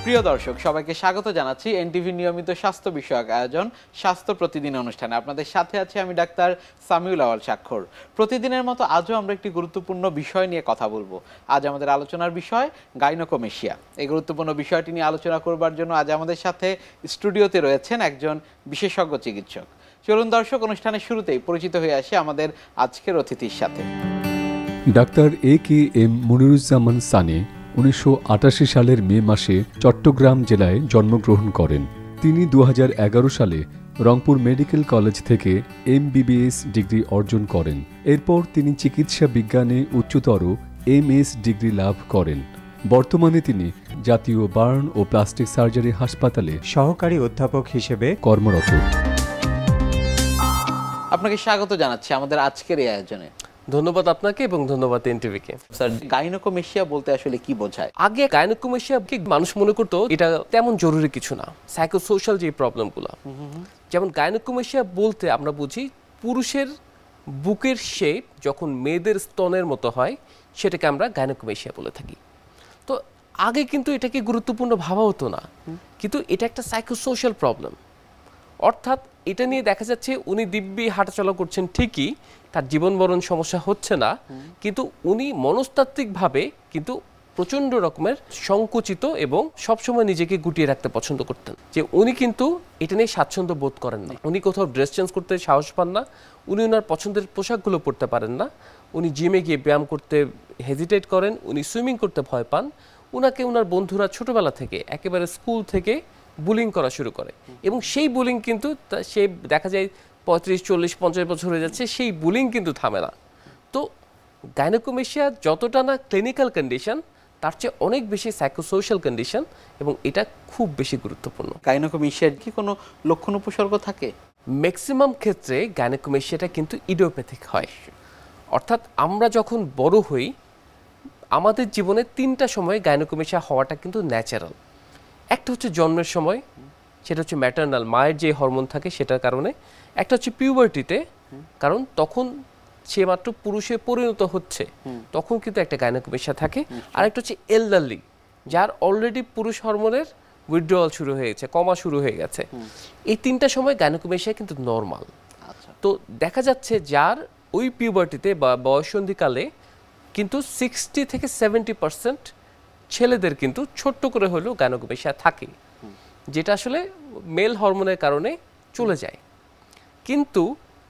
প্রিয় দর্শক সবাইকে স্বাগত জানাচ্ছি এনটিভি নিয়মিত স্বাস্থ্য বিষয়ক আয়োজন স্বাস্থ্য প্রতিদিন অনুষ্ঠানে। আপনাদের সাথে আছি আমি ডাক্তার সামিউল আওয়াল স্বাক্ষর। প্রতিদিনের মতো আজও আমরা একটি গুরুত্বপূর্ণ বিষয় নিয়ে কথা বলবো। আজ আমাদের আলোচনার বিষয় গাইনোকোমেশিয়া। এই গুরুত্বপূর্ণ বিষয়টি নিয়ে আলোচনা করবার জন্য আজ আমাদের সাথে স্টুডিওতে রয়েছেন একজন বিশেষজ্ঞ চিকিৎসক। চলুন দর্শক, অনুষ্ঠানের শুরুতেই পরিচিত হয়ে আসি আমাদের আজকের অতিথির সাথে। Doctor A K M. মনিরুজ্জামান সানি 1988 সালের মে মাসে চট্টগ্রাম জেলায় জন্মগ্রহণ করেন। তিনি 2011 সালে রংপুর মেডিকেল কলেজ থেকে MBBS ডিগ্রি অর্জন করেন। এরপর তিনি চিকিৎসা বিজ্ঞানে উচ্চতর MS ডিগ্রি লাভ করেন। বর্তমানে তিনি জাতীয় বার্ন ও প্লাস্টিক সার্জারি হাসপাতালে সহকারী অধ্যাপক হিসেবে কর্মরত। আপনাকে স্বাগত জানাচ্ছি আমাদের আজকের এই আয়োজনে। ধন্যবাদ আপনাকে এবং ধন্যবাদ এনটিভিকে। স্যার, গাইনোকোমেশিয়া বলতে আসলে কি বোঝায়? আগে গাইনোকোমেশিয়া কি মানুষ মনে করতো এটা তেমন জরুরি কিছু না, সাইকোসোশ্যাল যে প্রবলেমগুলো, যেমন গাইনোকোমেশিয়া বলতে আমরা বুঝি পুরুষের বুকের শেপ যখন মেয়েদের স্তনের মতো হয় সেটাকে আমরা গাইনোকোমেশিয়া বলে থাকি। তো আগে কিন্তু এটাকে গুরুত্বপূর্ণ ভাবা হতো না, কিন্তু এটা একটা সাইকোসোশ্যাল প্রবলেম। অর্থাৎ এটা নিয়ে দেখা যাচ্ছে উনি দিব্যি হাঁটাচলা করছেন ঠিকই, তার জীবন মরণ সমস্যা হচ্ছে না, কিন্তু উনি মনস্তাত্ত্বিকভাবে কিন্তু প্রচণ্ড রকমের সংকুচিত এবং সবসময় নিজেকে গুটিয়ে রাখতে পছন্দ করতেন। যে উনি কিন্তু এটা নিয়ে স্বাচ্ছন্দ্য বোধ করেন না, উনি কোথাও ড্রেস চেঞ্জ করতে সাহস পান না, উনি ওনার পছন্দের পোশাকগুলো পরতে পারেন না, উনি জিমে গিয়ে ব্যায়াম করতে হেজিটেট করেন, উনি সুইমিং করতে ভয় পান। উনাকে ওনার বন্ধুরা ছোটবেলা থেকে একেবারে স্কুল থেকে বুলিং করা শুরু করে, এবং সেই বুলিং কিন্তু সে দেখা যায় 35, 40, 50 বছর হয়ে যাচ্ছে, সেই বুলিং কিন্তু থামে না। তো গাইনোকোমেশিয়া যতটা না ক্লিনিক্যাল কন্ডিশন, তার চেয়ে অনেক বেশি সাইকোসোশ্যাল কন্ডিশন, এবং এটা খুব বেশি গুরুত্বপূর্ণ। গাইনোকোমেশিয়ার কি কোনো লক্ষণ উপসর্গ থাকে? ম্যাক্সিমাম ক্ষেত্রে গাইনোকোমেশিয়াটা কিন্তু ইডিওপ্যাথিক হয়। অর্থাৎ আমরা যখন বড় হই, আমাদের জীবনে 3টা সময় গাইনোকোমেশিয়া হওয়াটা কিন্তু ন্যাচারাল। একটা হচ্ছে জন্মের সময়, সেটা হচ্ছে ম্যাটারনাল, মায়ের যে হরমোন থাকে সেটার কারণে। একটা হচ্ছে পিউবার্টিতে, কারণ তখন সে মাত্র পুরুষে পরিণত হচ্ছে, তখন কিন্তু একটা গাইনোকোমেশিয়া থাকে। আর একটা হচ্ছে এলডারলি, যার অলরেডি পুরুষ হরমোনের উইথড্রয়াল শুরু হয়ে গেছে, কমা শুরু হয়ে গেছে। এই 3টা সময় গাইনোকোমেশিয়া কিন্তু নর্মাল। তো দেখা যাচ্ছে যার ওই পিউবার্টিতে বা বয়ঃসন্ধিকালে কিন্তু 60 থেকে 70% ছেলেদের কিন্তু ছোট্ট করে হলেও গাইনোকোমেশিয়া থাকে, যেটা আসলে মেল হরমোনের কারণে চলে যায়। কিন্তু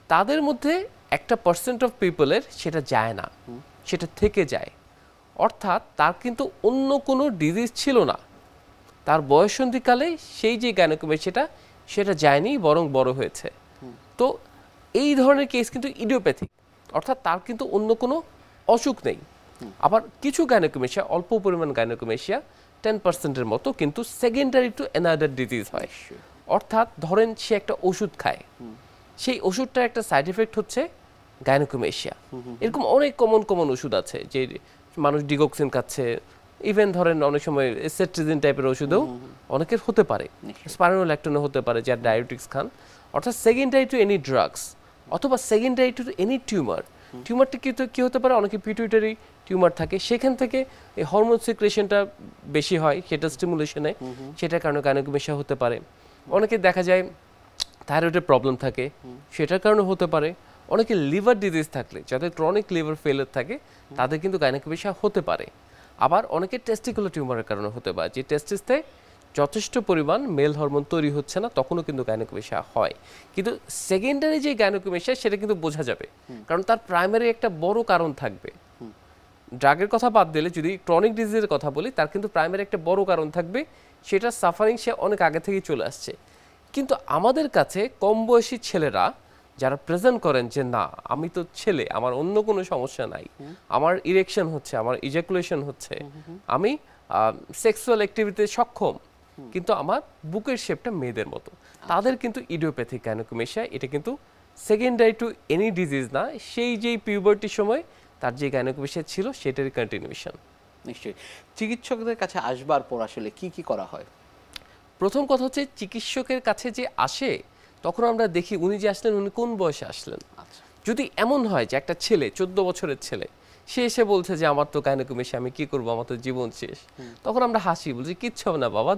তাদের মধ্যে একটা % অফ পিপলের সেটা যায় না, সেটা থেকে যায়। অর্থাৎ তার কিন্তু অন্য কোনো ডিজিজ ছিল না, তার বয়ঃসন্ধিকালে সেই যে গাইনোকোমেশিয়াটা সেটা যায়নি, বরং বড় হয়েছে। তো এই ধরনের কেস কিন্তু ইডিওপ্যাথিক, অর্থাৎ তার কিন্তু অন্য কোনো অসুখ নেই। আবার কিছু গাইনোকোমেশিয়া, অল্প পরিমাণ গাইনোকোমেশিয়া 10%-এর মতো, কিন্তু সেকেন্ডারি টু অ্যানাদার ডিজিজ হয়। অর্থাৎ ধরেন সে একটা ওষুধ খায়, সেই ওষুধটার একটা সাইড এফেক্ট হচ্ছে গাইনোকোমেশিয়া। এরকম অনেক কমন ওষুধ আছে যে মানুষ ডিগক্সিন খাচ্ছে, ইভেন ধরেন অনেক সময় সেট্রিজিন টাইপের ওষুধও অনেকের হতে পারে, স্পাইরোল্যাকটোনও হতে পারে যার ডায়াবেটিক্স খান। অর্থাৎ সেকেন্ডারি টু এনি ড্রাগস অথবা সেকেন্ডারি টু এনি টিউমার। টিউমারটা কি হতে পারে, অনেকে পিটুইটারি টিউমার থাকে, সেখান থেকে এই হরমোন সিক্রেশনটা বেশি হয়, সেটা স্টিমুলেশনে, সেটার কারণে গাইনোকোমেশিয়া হতে পারে। অনেকে দেখা যায় থাইরয়েডের প্রবলেম থাকে, সেটার কারণে হতে পারে। অনেকে লিভার ডিজিজ থাকলে, যাদের ক্রনিক লিভার ফেলিয়ার থাকে, তাদের কিন্তু গাইনোকোমেশিয়া হতে পারে। আবার অনেকে টেস্টিকুলার টিউমারের কারণে হতে পারে, যে টেস্টিসতে যথেষ্ট পরিমাণ মেল হরমোন তৈরি হচ্ছে না, তখনও কিন্তু গাইনোকোমেশিয়া হয়। কিন্তু সেকেন্ডারি যে গাইনোকোমেশিয়া সেটা কিন্তু বোঝা যাবে, কারণ তার প্রাইমারি একটা বড় কারণ থাকবে। ড্রাগের কথা বাদ দিলে যদি ক্রনিক ডিজিজের কথা বলি, তার কিন্তু প্রাইমারি একটা বড় কারণ থাকবে, সেটা সাফারিং সে অনেক আগে থেকেই চলে আসছে। কিন্তু আমাদের কাছে কম বয়সী ছেলেরা যারা প্রেজেন্ট করেন যে না, আমি তো ছেলে, আমার অন্য কোনো সমস্যা নাই, আমার ইরেকশন হচ্ছে, আমার ইজাকুলেশন হচ্ছে, আমি সেক্সুয়াল অ্যাক্টিভিটিতে সক্ষম, কিন্তু আমার বুকের শেপটা মেয়েদের মতো, তাদের কিন্তু ইডিওপ্যাথিক গাইনোকোমেশিয়া। এটা কিন্তু সেকেন্ডারি টু এনি ডিজিজ না, সেই যেই পিউবার্টির সময় তার যে গাইনোকোমেশিয়া ছিল সেটারই কন্টিনিউশন। নিশ্চয়ই। চিকিৎসকদের কাছে আসবার পর আসলে কি কি করা হয়? প্রথম কথা হচ্ছে চিকিৎসকের কাছে যে আসে, তখন আমরা দেখি উনি যে আসলেন উনি কোন বয়সে আসলেন। যদি এমন হয় যে একটা ছেলে 14 বছরের ছেলে, সে এসে বলছে যে আমার তো গাইনোকোমেশিয়া, আমি কি করবো, আমার তো জীবন শেষ। তখন আমরা হাসি, বলছি কিচ্ছু হবে না বাবা,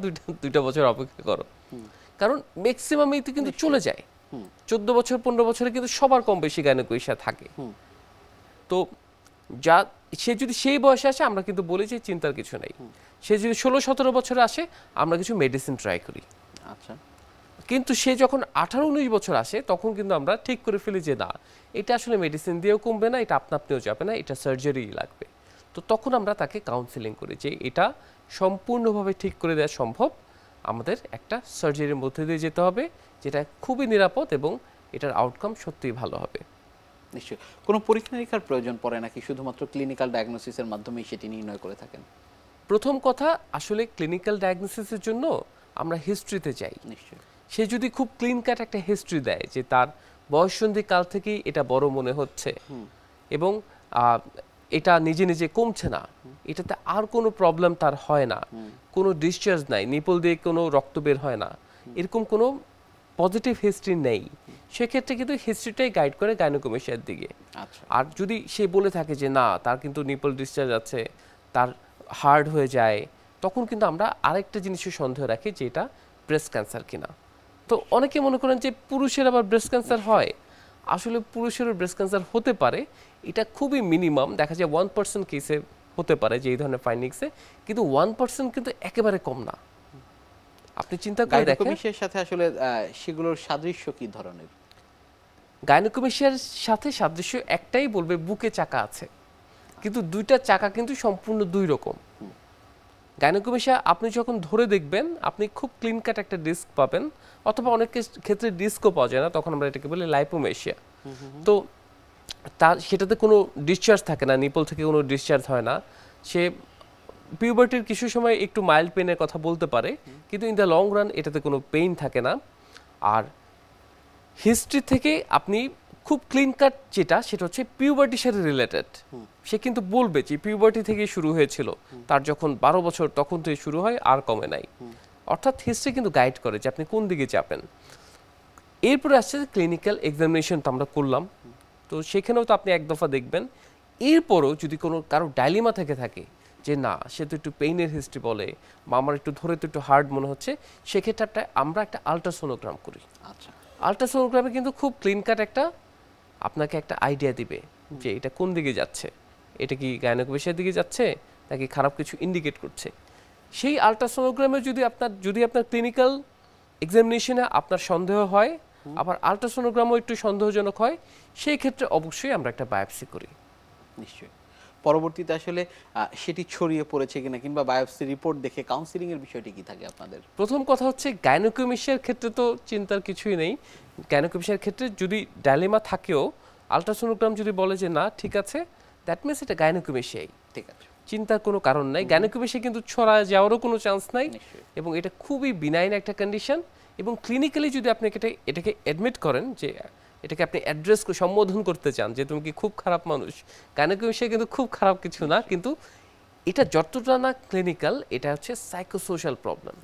দুইটা বছর অপেক্ষা করো। কারণ ম্যাক্সিমাম এই তো কিন্তু চলে যায়, 14 বছর 15 বছরে কিন্তু সবার কম বেশি গাইনোকোমেশিয়া থাকে। তো যা সে যদি সেই বয়সে আসে আমরা কিন্তু বলি যে চিন্তার কিছু নেই। সে যদি 16-17 বছরে আসে আমরা কিছু মেডিসিন ট্রাই করি। আচ্ছা, কিন্তু সে যখন 18-19 বছর আসে তখন কিন্তু আমরা ঠিক করে ফেলি যে না, এটা আসলে মেডিসিন দিয়েও কমবে না, এটা আপনিও যাবে না, এটা সার্জারি লাগবে। তো তখন আমরা তাকে কাউন্সেলিং করি যে এটা সম্পূর্ণভাবে ঠিক করে দেওয়া সম্ভব, আমাদের একটা সার্জারির মধ্যে দিয়ে যেতে হবে, যেটা খুবই নিরাপদ এবং এটার আউটকাম সত্যিই ভালো হবে। নিশ্চয়ই। কোনো পরীক্ষা নিরীক্ষার প্রয়োজন পড়ে নাকি শুধুমাত্র ক্লিনিক্যাল ডায়াগনোসিসের মাধ্যমেই সেটি নির্ণয় করে থাকেন? প্রথম কথা, আসলে ক্লিনিক্যাল ডায়াগনোসিসের জন্য আমরা হিস্ট্রিতে যাই। নিশ্চয়ই। সে যদি খুব ক্লিন কাট একটা হিস্ট্রি দেয় যে তার বয়ঃসন্ধি কাল থেকেই এটা বড় মনে হচ্ছে এবং এটা নিজে নিজে কমছে না, এটাতে আর কোনো প্রবলেম তার হয় না, কোনো ডিসচার্জ নাই, নিপল দিয়ে কোনো রক্ত বের হয় না, এরকম কোনো পজিটিভ হিস্ট্রি নেই, সেক্ষেত্রে কিন্তু হিস্ট্রিটাই গাইড করে গাইনোকোমেশিয়ার দিকে। আচ্ছা। আর যদি সে বলে থাকে যে না তার কিন্তু নিপল ডিসচার্জ আছে, তার হার্ড হয়ে যায়, তখন কিন্তু আমরা আরেকটা জিনিসের সন্দেহ রাখি যে এটা ব্রেস্ট ক্যান্সার কিনা। তো অনেকে মনে করেন যে পুরুষের আবার ব্রেস্ট ক্যান্সার হয়, আসলে পুরুষেরও ব্রেস্ট ক্যান্সার হতে পারে, এটা খুবই মিনিমাম, দেখা যায় 1% কেসে হতে পারে যে এই ধরনের ফাইন্ডিংসে, কিন্তু 1% কিন্তু একেবারে কম না। আপনি চিন্তা করে দেখেন গাইনোকোমেশিয়ার সাথে আসলে সেগুলোর সাদৃশ্য কি ধরনের? গাইনোকোমেশিয়ার সাথে সাদৃশ্য একটাই, বলবে বুকে চাকা আছে, কিন্তু দুইটা চাকা কিন্তু সম্পূর্ণ দুই রকম। গাইনোকোমেশিয়া আপনি যখন ধরে দেখবেন আপনি খুব ক্লিন কাট একটা ডিস্ক পাবেন, অথবা অনেক ক্ষেত্রে ডিস্কও পাওয়া যায় না, তখন আমরা এটাকে বলি লাইপোমেশিয়া। তো তার সেটাতে কোনো ডিসচার্জ থাকে না, নিপল থেকে কোনো ডিসচার্জ হয় না, সে পিউবার্টির কিছু সময় একটু মাইল্ড পেনের কথা বলতে পারে, কিন্তু ইন দ্য লং রান এটাতে কোনো পেইন থাকে না। আর হিস্ট্রি থেকে আপনি খুব ক্লিন কাট যেটা, সেটা হচ্ছে পিউবার্টির সাথে রিলেটেড। সে কিন্তু বলবে যে পিউবার্টি থেকে শুরু হয়েছিল, তার যখন 12 বছর তখন থেকে শুরু হয়, আর কমে নাই। অর্থাৎ হিস্ট্রি কিন্তু গাইড করে যে আপনি কোন দিকে যাবেন। এরপরে আসছে ক্লিনিক্যাল এক্সামিনেশন, তো আমরা করলাম, তো সেখানেও তো আপনি এক দফা দেখবেন। এরপরও যদি কোনো কারো ডাইলেমা থেকে থাকে যে না সে তো একটু পেইনের হিস্ট্রি বলে, বা আমার একটু ধরে তো একটু হার্ড মনে হচ্ছে, সেক্ষেত্রে আমরা একটা আলট্রাসোনোগ্রাম করি। আচ্ছা। আলট্রাসোনোগ্রামে কিন্তু খুব ক্লিন কাট একটা আপনাকে একটা আইডিয়া দিবে যে এটা কোন দিকে যাচ্ছে, এটা কি গাইনোকোমেশিয়ার দিকে যাচ্ছে নাকি খারাপ কিছু ইন্ডিকেট করছে। সেই আলট্রাসোনোগ্রামে যদি আপনার ক্লিনিক্যাল এক্সামিনেশনে আপনার সন্দেহ হয়, আবার আলট্রাসোনোগ্রামও একটু সন্দেহজনক হয়, সেই ক্ষেত্রে অবশ্যই আমরা একটা বায়োপসি করি। নিশ্চয়ই। পরবর্তীতে আসলে সেটি ছড়িয়ে পড়েছে কিনা কিংবা বায়োপসি রিপোর্ট দেখে কাউন্সিলিং এর বিষয়টি কি থাকে আপনাদের? প্রথম কথা হচ্ছে গাইনোকোমেশিয়ার ক্ষেত্রে তো চিন্তার কিছুই নেই। গাইনোকোমেশিয়ার ক্ষেত্রে যদি ডাইলেমা থাকেও আলট্রাসোনোগ্রাম যদি বলে যে না ঠিক আছে, দ্যাট মিনস এটা গাইনোকোমেশিয়াই, ঠিক আছে, চিন্তার কোনো কারণ নাই। গাইনোকোমেশিয়া কিন্তু ছড়া যাওয়ারও কোনো চান্স নাই, নিশ্চয়ই। এবং এটা খুবই বিনাইন একটা কন্ডিশন। এবং ক্লিনিক্যালি যদি আপনি এটাকে অ্যাডমিট করেন, যে এটাকে আপনি অ্যাড্রেস সম্বোধন করতে চান যে তুমি কি খুব খারাপ মানুষ, গাইনোকোমেশিয়া কিন্তু খুব খারাপ কিছু না, কিন্তু এটা যতটা না ক্লিনিক্যাল, এটা হচ্ছে সাইকোসোশ্যাল প্রবলেম।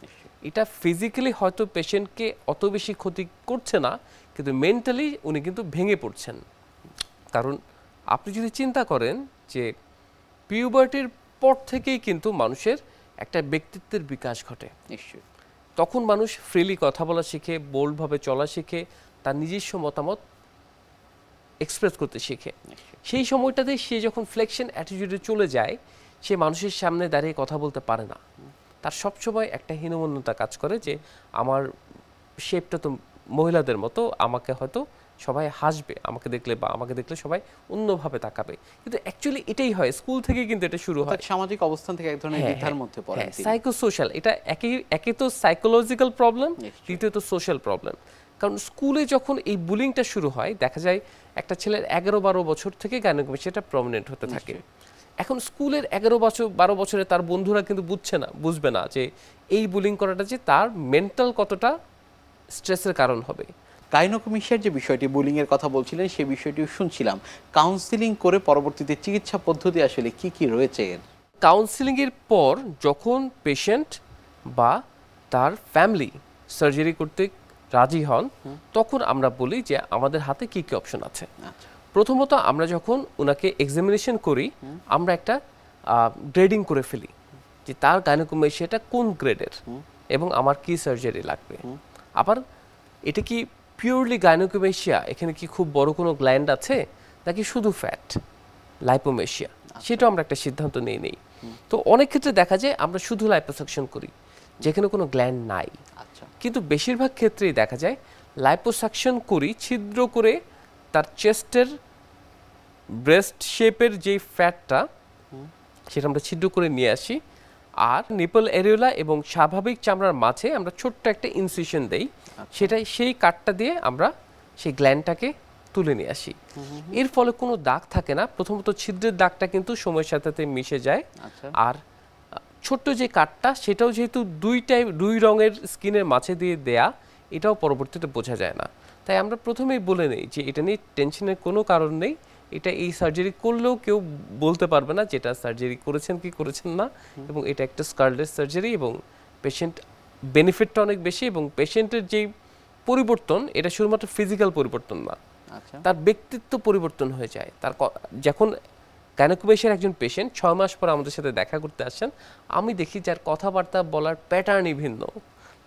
এটা ফিজিক্যালি হয়তো পেশেন্টকে অত বেশি ক্ষতি করছে না, কিন্তু মেন্টালি উনি কিন্তু ভেঙে পড়ছেন। কারণ আপনি যদি চিন্তা করেন যে পিউবার্টির পর থেকেই কিন্তু মানুষের একটা ব্যক্তিত্বের বিকাশ ঘটে, নিশ্চয়ই। তখন মানুষ ফ্রিলি কথা বলা শিখে, বোল্ডভাবে চলা শিখে, তার নিজস্ব মতামত এক্সপ্রেস করতে শিখে। সেই সময়টাতে সে যখন ফ্লেকশন অ্যাটিটিউডে চলে যায়, সে মানুষের সামনে দাঁড়িয়ে কথা বলতে পারে না, তার সবসময় একটা হীনমন্যতা কাজ করে যে আমার শেপটা তো মহিলাদের মতো, আমাকে হয়তো সবাই হাসবে আমাকে দেখলে, বা আমাকে দেখলে সবাই অন্যভাবে তাকাবে। কিন্তু অ্যাকচুয়ালি এটাই হয়, স্কুল থেকে কিন্তু এটা শুরু হয়। সামাজিক অবস্থান থেকে এক ধরনের দ্বিধার মধ্যে পড়েন তিনি। সাইকোসোশ্যাল, এটা একে তো সাইকোলজিক্যাল প্রবলেম, দ্বিতীয়ত সোশ্যাল প্রবলেম। কারণ স্কুলে যখন এই বুলিংটা শুরু হয়, দেখা যায় একটা ছেলের 11-12 বছর থেকে গাইনোকোমেশিয়াটা প্রমিনেন্ট হতে থাকে। এখন স্কুলের 11-12 বছরে তার বন্ধুরা কিন্তু বুঝবে না যে এই বুলিং করাটা যে তার মেন্টাল কতটা স্ট্রেসের কারণ হবে। গাইনোকোমেশিয়ার যে বিষয়টি বুলিং এর কথা বলছিলেন, সেই বিষয়টিও শুনছিলাম। কাউন্সিলিং করে পরবর্তীতে চিকিৎসা পদ্ধতি আসলে কি কি রয়েছে এর? কাউন্সিলিং এর পর যখন পেশেন্ট বা তার ফ্যামিলি সার্জারি করতে রাজি হন, তখন আমরা বলি যে আমাদের হাতে কি কি অপশন আছে। প্রথমত আমরা যখন ওনাকে এক্সামিনেশন করি আমরা একটা গ্রেডিং করে ফেলি যে তার গাইনোকোমেশিয়াটা কোন গ্রেডের এবং আমার কি সার্জারি লাগবে। আবার এটা কি পিওরলি গাইনোকোমেশিয়া, এখানে কি খুব বড় কোনো গ্ল্যান্ড আছে নাকি শুধু ফ্যাট লাইপোমেশিয়া, সেটাও আমরা একটা সিদ্ধান্ত নিয়ে নেই। তো অনেক ক্ষেত্রে দেখা যায় আমরা শুধু লাইপোসাকশন করি যেখানে কোনো গ্ল্যান্ড নাই, কিন্তু বেশিরভাগ ক্ষেত্রেই দেখা যায় লাইপোসাকশন করি ছিদ্র করে তার চেস্টের ব্রেস্ট শেপের যেই ফ্যাটটা সেটা আমরা ছিদ্র করে নিয়ে আসি, আর নিপল এরিওলা এবং স্বাভাবিক চামড়ার মাঝে আমরা ছোট্ট একটা ইনসিশন দেই, সেটাই সেই কাটটা দিয়ে আমরা সেই গ্ল্যান্ডটাকে তুলে নিয়ে আসি। এর ফলে কোনো দাগ থাকে না, প্রথমত ছিদ্রের দাগটা কিন্তু সময়ের সাথে সাথে মিশে যায়, আর ছোট্ট যে কাটটা সেটাও যেহেতু দুই রঙের স্কিনের মাঝে দিয়ে দেয়া, এটাও পরবর্তীতে বোঝা যায় না। তাই আমরা প্রথমেই বলে নেই যে এটা নিয়ে টেনশনের কোনো কারণ নেই, এটা এই সার্জারি করলেও কেউ বলতে পারবে না যেটা সার্জারি করেছেন কি করেছেন না, এবং এটা একটা স্কারলেস সার্জারি এবং পেশেন্ট বেনিফিটটা অনেক বেশি, এবং পেশেন্টের যেই পরিবর্তন এটা শুধুমাত্র ফিজিক্যাল পরিবর্তন না, তার ব্যক্তিত্ব পরিবর্তন হয়ে যায়। তার যখন গাইনোকোমেশিয়ার একজন পেশেন্ট 6 মাস পর আমাদের সাথে দেখা করতে আসেন, আমি দেখি যার কথাবার্তা বলার প্যাটার্নই ভিন্ন,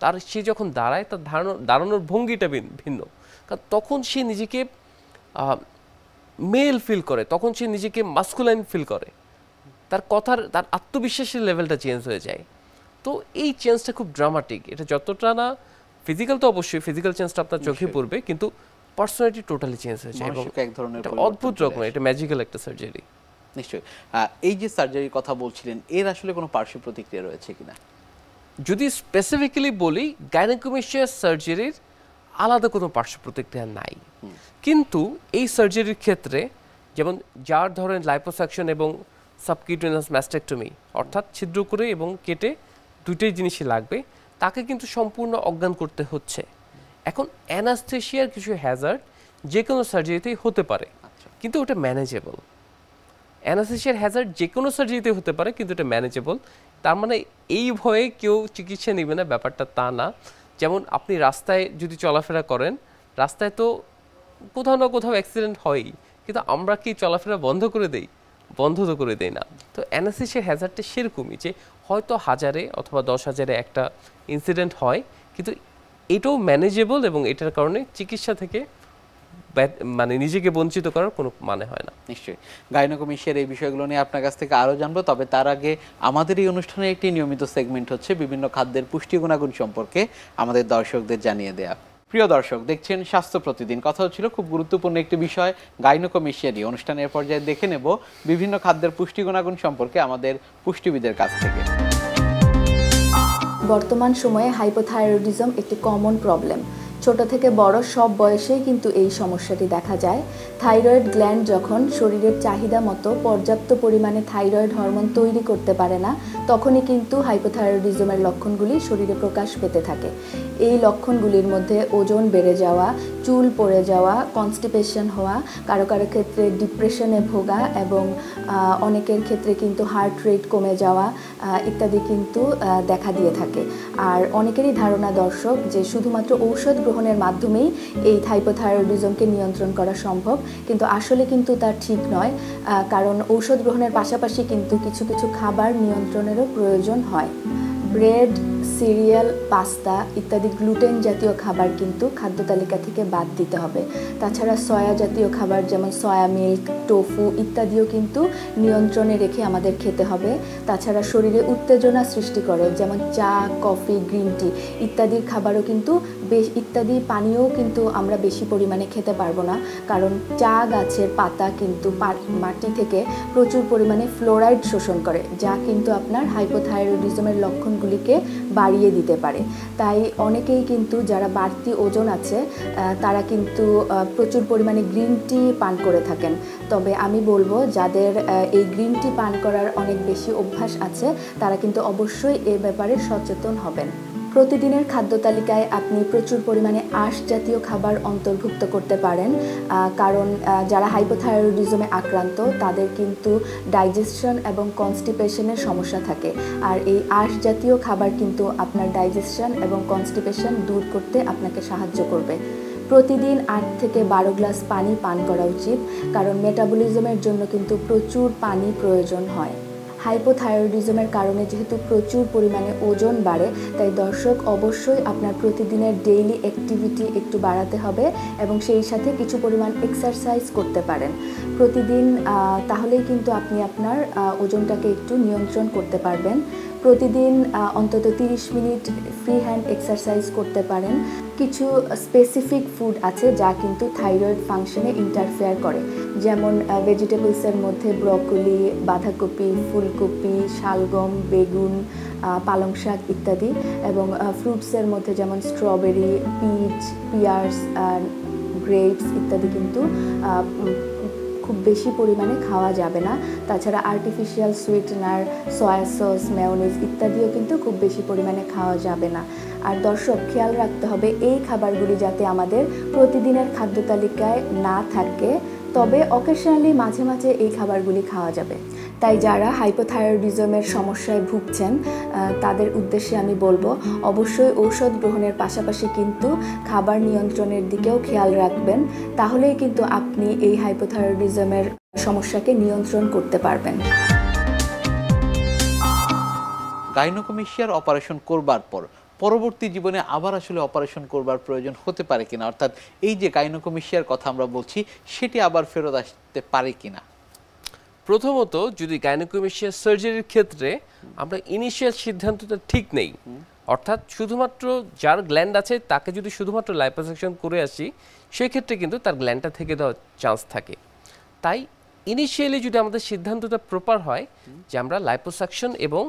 তার সে যখন দাঁড়ায় তার দাঁড়ানোর ভঙ্গিটা ভিন্ন, কারণ তখন সে নিজেকে মেল ফিল করে, তখন সে নিজেকে মাস্কুলাইন ফিল করে, তার আত্মবিশ্বাসের লেভেলটা চেঞ্জ হয়ে যায়। তো এই চেঞ্জটা খুব ড্রামাটিক, এটা যতটা না ফিজিক্যাল, তো অবশ্যই ফিজিক্যাল চেঞ্জটা আপনার চোখে পড়বে, কিন্তু পার্সোনালিটি টোটালি চেঞ্জ হয়ে যায় এবং এক ধরনের অদ্ভুত রকম, এটা ম্যাজিক্যাল একটা সার্জারি। নিশ্চয়ই। এই যে সার্জারির কথা বলছিলেন, এর আসলে কোনো পার্শ্ব প্রতিক্রিয়া রয়েছে কিনা? যদি স্পেসিফিক্যালি বলি, গাইনোকোমেশিয়া সার্জারির আলাদা কোনো পার্শ্ব প্রতিক্রিয়া নাই, কিন্তু এই সার্জারির ক্ষেত্রে যেমন যার ধরেন লাইপোসাকশন এবং সাবকিউটেনিয়াস ম্যাস্টেক্টমি, অর্থাৎ ছিদ্র করে এবং কেটে দুটোই জিনিসই লাগবে, তাকে কিন্তু সম্পূর্ণ অজ্ঞান করতে হচ্ছে। এখন অ্যানাস্থেশিয়ার কিছু হ্যাজার্ড যে কোনো সার্জারিতেই হতে পারে, কিন্তু ওটা ম্যানেজেবল। অ্যানাস্থেশিয়ার হ্যাজার্ড যে কোনো সার্জারিতে হতে পারে, কিন্তু এটা ম্যানেজেবল। তার মানে এই ভয়ে কেউ চিকিৎসা নেবে না, ব্যাপারটা তা না। যেমন আপনি রাস্তায় যদি চলাফেরা করেন, রাস্তায় তো কোথাও না কোথাও অ্যাক্সিডেন্ট হয়ই, কিন্তু আমরা কি চলাফেরা বন্ধ করে দেই? বন্ধ তো করে দেই না। তো অ্যানাস্থেশিয়ার হ্যাজার্ডটা সেরকমই, যে হয়তো 1000-এ অথবা 10,000-এ একটা ইনসিডেন্ট হয়, কিন্তু এটাও ম্যানেজেবল এবং এটার কারণে চিকিৎসা থেকে মানে নিজেকে বঞ্চিত করার কোনো মানে হয় না। নিশ্চয়ই। গাইনোকোমেশিয়ার এই বিষয়গুলো নিয়ে আপনার কাছ থেকে আরও জানবো, তবে তার আগে আমাদের এই অনুষ্ঠানের একটি নিয়মিত সেগমেন্ট হচ্ছে বিভিন্ন খাদ্যের পুষ্টি গুণাগুণ সম্পর্কে আমাদের দর্শকদের জানিয়ে দেয়া। প্রিয় দর্শক, দেখছেন স্বাস্থ্য প্রতিদিন। কথা হচ্ছিল খুব গুরুত্বপূর্ণ একটি বিষয় গাইনোকোমেশিয়া নিয়ে। অনুষ্ঠানের পর্যায়ে দেখে নেব বিভিন্ন খাদ্যের পুষ্টি গুণাগুণ সম্পর্কে আমাদের পুষ্টিবিদের কাছ থেকে। বর্তমান সময়ে হাইপোথাইরয়েডিজম একটি কমন প্রবলেম। ছোট থেকে বড় সব বয়সেই কিন্তু এই সমস্যাটি দেখা যায়। থাইরয়েড গ্ল্যান্ড যখন শরীরের চাহিদা মতো পর্যাপ্ত পরিমাণে থাইরয়েড হরমোন তৈরি করতে পারে না, তখনই কিন্তু হাইপোথাইরয়েডিজমের লক্ষণগুলি শরীরে প্রকাশ পেতে থাকে। এই লক্ষণগুলির মধ্যে ওজন বেড়ে যাওয়া, চুল পড়ে যাওয়া, কনস্টিপেশন হওয়া, কারো কারো ক্ষেত্রে ডিপ্রেশনে ভোগা এবং অনেকের ক্ষেত্রে কিন্তু হার্ট রেট কমে যাওয়া ইত্যাদি কিন্তু দেখা দিয়ে থাকে। আর অনেকেরই ধারণা দর্শক যে শুধুমাত্র ঔষধ গ্রহণের মাধ্যমেই এই হাইপোথাইরয়েডিজমকে নিয়ন্ত্রণ করা সম্ভব, কিন্তু আসলে কিন্তু তা ঠিক নয়। কারণ ঔষধ গ্রহণের পাশাপাশি কিন্তু কিছু কিছু খাবার নিয়ন্ত্রণেরও প্রয়োজন হয়। ব্রেড, সিরিয়াল, পাস্তা ইত্যাদি গ্লুটেন জাতীয় খাবার কিন্তু খাদ্য তালিকা থেকে বাদ দিতে হবে। তাছাড়া সয়া জাতীয় খাবার যেমন সয়া মিল্ক, টোফু ইত্যাদিও কিন্তু নিয়ন্ত্রণে রেখে আমাদের খেতে হবে। তাছাড়া শরীরে উত্তেজনা সৃষ্টি করে যেমন চা, কফি, গ্রিন টি ইত্যাদির খাবারও কিন্তু ইত্যাদি পানীয়ও কিন্তু আমরা বেশি পরিমাণে খেতে পারবো না, কারণ চা গাছের পাতা কিন্তু মাটি থেকে প্রচুর পরিমাণে ফ্লোরাইড শোষণ করে, যা কিন্তু আপনার হাইপোথাইরয়েডিজমের লক্ষণগুলিকে বাড়িয়ে দিতে পারে। তাই অনেকেই কিন্তু যারা বাড়তি ওজন আছে তারা কিন্তু প্রচুর পরিমাণে গ্রিন টি পান করে থাকেন। তবে আমি বলবো যাদের এই গ্রিন টি পান করার অনেক বেশি অভ্যাস আছে তারা কিন্তু অবশ্যই এ ব্যাপারে সচেতন হবেন। প্রতিদিনের খাদ্য তালিকায় আপনি প্রচুর পরিমাণে আঁশ জাতীয় খাবার অন্তর্ভুক্ত করতে পারেন, কারণ যারা হাইপোথাইরয়েডিজমে আক্রান্ত তাদের কিন্তু ডাইজেশন এবং কনস্টিপেশনের সমস্যা থাকে, আর এই আঁশ জাতীয় খাবার কিন্তু আপনার ডাইজেশন এবং কনস্টিপেশন দূর করতে আপনাকে সাহায্য করবে। প্রতিদিন 8 থেকে 12 গ্লাস পানি পান করা উচিত, কারণ মেটাবলিজমের জন্য কিন্তু প্রচুর পানি প্রয়োজন হয়। হাইপোথাইরয়েডিজমের কারণে যেহেতু প্রচুর পরিমাণে ওজন বাড়ে, তাই দর্শক অবশ্যই আপনার প্রতিদিনের ডেইলি অ্যাক্টিভিটি একটু বাড়াতে হবে এবং সেই সাথে কিছু পরিমাণ এক্সারসাইজ করতে পারেন প্রতিদিন। তাহলেই কিন্তু আপনি আপনার ওজনটাকে একটু নিয়ন্ত্রণ করতে পারবেন। প্রতিদিন অন্তত 30 মিনিট ফ্রি হ্যান্ড এক্সারসাইজ করতে পারেন। কিছু স্পেসিফিক ফুড আছে যা কিন্তু থাইরয়েড ফাংশনে ইন্টারফেয়ার করে, যেমন ভেজিটেবলসের মধ্যে ব্রকলি, বাঁধাকপি, ফুলকপি, শালগম, বেগুন, পালং শাক ইত্যাদি, এবং ফ্রুটসের মধ্যে যেমন স্ট্রবেরি, পিচ, পিয়ার্স, গ্রেপস ইত্যাদি কিন্তু খুব বেশি পরিমাণে খাওয়া যাবে না। তাছাড়া artificial sweetener, soya sauce, mayonnaise ইত্যাদিও কিন্তু খুব বেশি পরিমাণে খাওয়া যাবে না। আর দর্শক খেয়াল রাখতে হবে এই খাবারগুলি যাতে আমাদের প্রতিদিনের খাদ্য তালিকায় না থাকে, তবে অকেশনালি মাঝে মাঝে এই খাবারগুলি খাওয়া যাবে। তাই যারা হাইপোথাইরয়েডিজমের সমস্যায় ভুগছেন তাদের উদ্দেশ্যে আমি বলবো, অবশ্যই ঔষধ গ্রহণের পাশাপাশি কিন্তু খাবার নিয়ন্ত্রণের দিকেও খেয়াল রাখবেন, তাহলেই কিন্তু আপনি এই হাইপোথাইরয়েডিজমের সমস্যাকে নিয়ন্ত্রণ করতে পারবেন। গাইনোকোমেশিয়ার অপারেশন করবার পর পরবর্তী জীবনে আবার আসলে অপারেশন করবার প্রয়োজন হতে পারে কিনা, অর্থাৎ এই যে গাইনোকোমেশিয়ার কথা আমরা বলছি সেটি আবার ফেরত আসতে পারে কিনা? প্রথমত, যদি গাইনোকোমেশিয়া সার্জারির ক্ষেত্রে আমরা ইনিশিয়াল সিদ্ধান্তটা ঠিক নেই, অর্থাৎ শুধুমাত্র যার গ্ল্যান্ড আছে তাকে যদি শুধুমাত্র লাইপোসাকশন করে আসি, সেক্ষেত্রে কিন্তু তার গ্ল্যান্ডটা থেকে দেওয়ার চান্স থাকে। তাই ইনিশিয়ালি যদি আমাদের সিদ্ধান্তটা প্রপার হয় যে আমরা লাইপোসাকশন এবং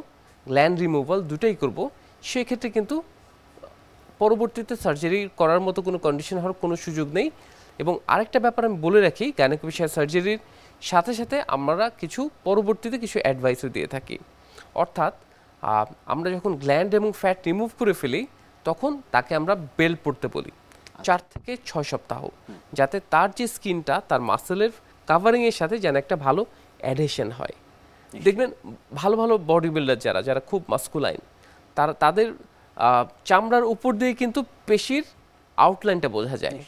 গ্ল্যান্ড রিমুভাল দুটোই করব, সেক্ষেত্রে কিন্তু পরবর্তীতে সার্জারি করার মতো কোনো কন্ডিশন হওয়ার কোনো সুযোগ নেই। এবং আরেকটা ব্যাপার আমি বলে রাখি, গাইনোকোমেশিয়া সার্জারির সাথে সাথে আমরা কিছু পরবর্তীতে কিছু অ্যাডভাইসও দিয়ে থাকি। অর্থাৎ আমরা যখন গ্ল্যান্ড এবং ফ্যাট রিমুভ করে ফেলি, তখন তাকে আমরা বেল্ট পরতে বলি 4 থেকে 6 সপ্তাহ, যাতে তার যে স্কিনটা তার মাসেলের কাভারিংয়ের সাথে যেন একটা ভালো অ্যাডহেশন হয়। দেখবেন ভালো ভালো বডি বিল্ডার যারা খুব মাস্কুলাইন, তাদের চামড়ার উপর দিয়ে কিন্তু পেশির আউটলাইনটা বোঝা যায়,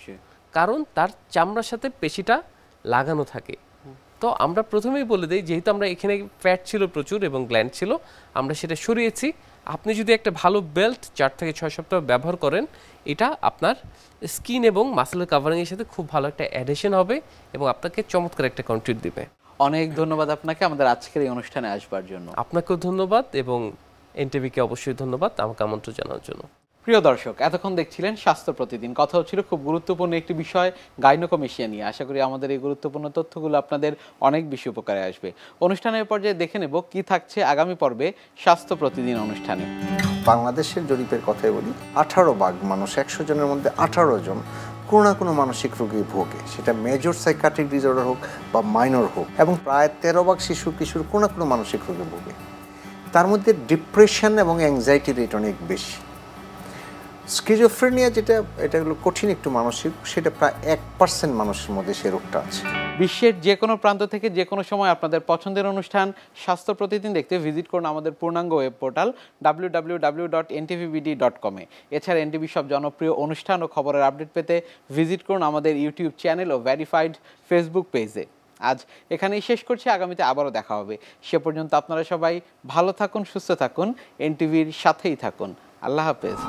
কারণ তার চামড়ার সাথে পেশিটা লাগানো থাকে। তো আমরা প্রথমেই বলে দিই, যেহেতু আমরা এখানে ফ্যাট ছিল প্রচুর এবং গ্ল্যান্ড ছিল, আমরা সেটা সরিয়েছি। আপনি যদি একটা ভালো বেল্ট 4 থেকে 6 সপ্তাহ ব্যবহার করেন, এটা আপনার স্কিন এবং মাসেলের কাভারিংয়ের সাথে খুব ভালো একটা অ্যাডহেশন হবে এবং আপনাকে চমৎকার একটা কন্ট্রিট দিবে। অনেক ধন্যবাদ আপনাকে আমাদের আজকের এই অনুষ্ঠানে আসবার জন্য। আপনাকেও ধন্যবাদ এবং এনটিভিকে অবশ্যই ধন্যবাদ আমাকে আমন্ত্রণ জানানোর জন্য। প্রিয় দর্শক, এতক্ষণ দেখছিলেন স্বাস্থ্য প্রতিদিন। কথা হচ্ছিল খুব গুরুত্বপূর্ণ একটি বিষয়, গাইনোকোমেশিয়া নিয়ে। আশা করি আমাদের এই গুরুত্বপূর্ণ তথ্যগুলো আপনাদের অনেক বেশি উপকারে আসবে। অনুষ্ঠানের পর্যায়ে দেখে নেব কি থাকছে আগামী পর্বে স্বাস্থ্য প্রতিদিন অনুষ্ঠানে। বাংলাদেশের জরিপের কথাই বলি, 18 ভাগ মানুষ 100 জনের মধ্যে 18 জন কোনো না কোনো মানসিক রোগে ভোগে, সেটা মেজর সাইকাট্রিক ডিসঅর্ডার হোক বা মাইনর হোক, এবং প্রায় 13 ভাগ শিশু কিশোর কোনো না কোনো মানসিক রোগে ভোগে। তার মধ্যে ডিপ্রেশন এবং অ্যাংজাইটি রেট অনেক বেশি। স্কিজোফ্রেনিয়া এটা হলো কঠিন একটু মানসিক, সেটা প্রায় 1% মানুষের মধ্যে সে রোগটা আছে। বিশ্বের যে কোনো প্রান্ত থেকে যে কোনো সময় আপনাদের পছন্দের অনুষ্ঠান স্বাস্থ্য প্রতিদিন দেখতে ভিজিট করুন আমাদের পূর্ণাঙ্গ ওয়েব পোর্টাল www.ntvbd.com। এছাড়া এনটিভি সব জনপ্রিয় অনুষ্ঠান ও খবরের আপডেট পেতে ভিজিট করুন আমাদের ইউটিউব চ্যানেল ও ভেরিফাইড ফেসবুক পেজে। আজ এখানেই শেষ করছি, আগামীতে আবারও দেখা হবে। সে পর্যন্ত আপনারা সবাই ভালো থাকুন, সুস্থ থাকুন, এনটিভির সাথেই থাকুন। আল্লাহ হাফেজ।